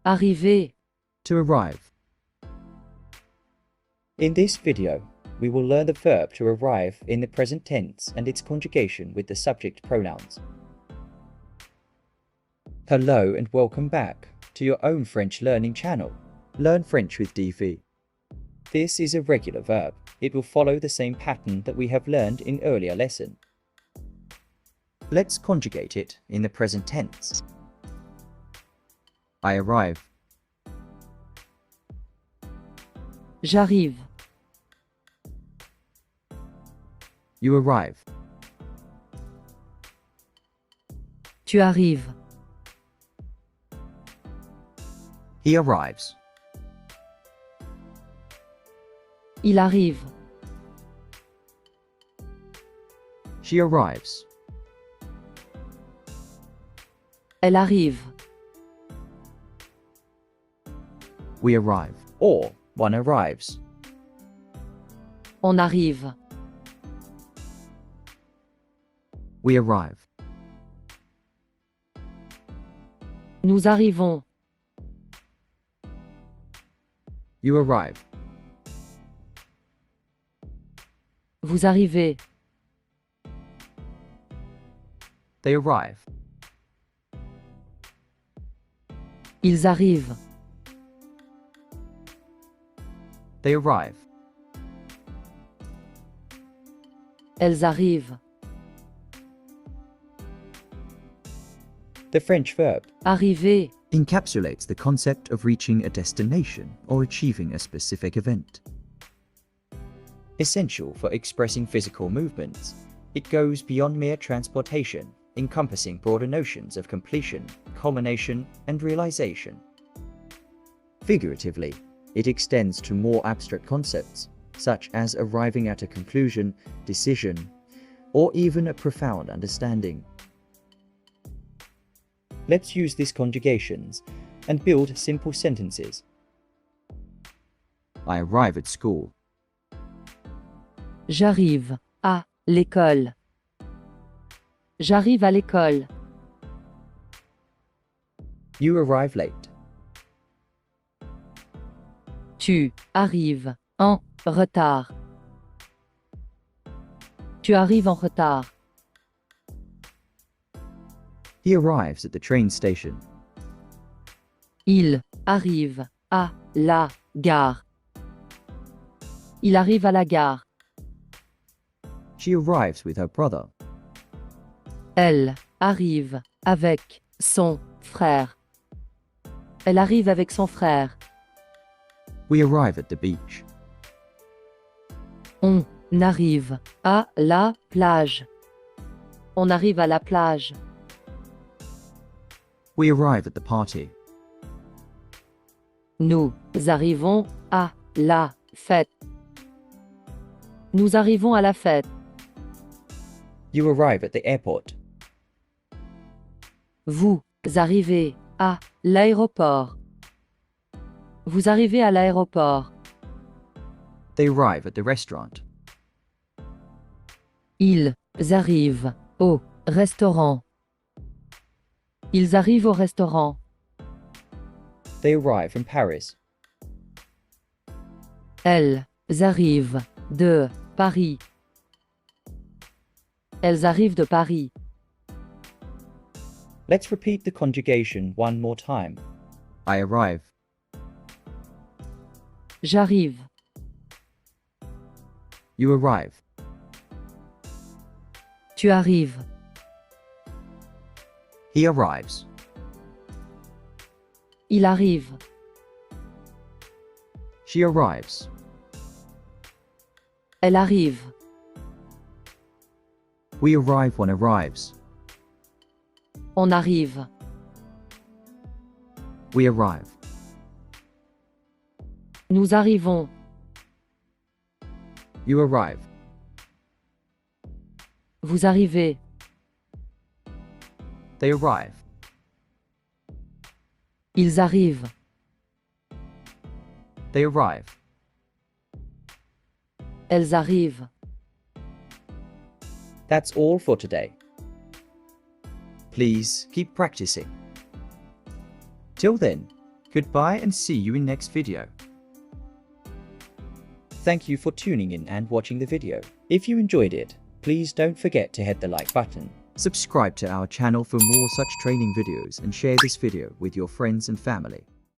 arriver, to arrive. In this video, we will learn the verb to arrive in the present tense and its conjugation with the subject pronouns. Hello and welcome back to your own French learning channel, Learn French with Di.Vi. This is a regular verb. It will follow the same pattern that we have learned in earlier lesson. Let's conjugate it in the present tense. I arrive. j'arrive, You arrive. tu arrives, He arrives. il arrive, She arrives. elle arrive, We arrive. Or one arrives. on arrive, We arrive. nous arrivons, You arrive. vous arrivez, They arrive. ils arrivent, They arrive. elles arrivent, The French verb arriver, Encapsulates the concept of reaching a destination or achieving a specific event. essential for expressing physical movements. It goes beyond mere transportation, encompassing broader notions of completion, culmination, and realization. Figuratively, it extends to more abstract concepts, such as arriving at a conclusion, decision, or even a profound understanding. Let's use these conjugations and build simple sentences. I arrive at school. j'arrive à l'école, j'arrive à l'école, You arrive late. tu arrives en retard, tu arrives en retard, He arrives at the train station. il arrive à la gare, il arrive à la gare, She arrives with her brother. elle arrive avec son frère, elle arrive avec son frère, We arrive at the beach. on arrive à la plage, on arrive à la plage, We arrive at the party. nous arrivons à la fête, nous arrivons à la fête, You arrive at the airport. vous arrivez à l'aéroport, vous arrivez à l'aéroport, They arrive at the restaurant. ils arrivent au restaurant, ils arrivent au restaurant, They arrive from Paris. elles arrivent de Paris, elles arrivent de Paris, Let's repeat the conjugation one more time. I arrive. j'arrive, You arrive. tu arrives, He arrives. il arrive, She arrives. elle arrive, We arrive one arrives. on arrive, We arrive. nous arrivons, You arrive. vous arrivez, They arrive. ils arrivent, They arrive. elles arrivent. That's all for today. Please keep practicing. Till then, Goodbye and see you in next video. Thank you for tuning in and watching the video. If you enjoyed it, please don't forget to hit the like button. Subscribe to our channel for more such training videos and share this video with your friends and family.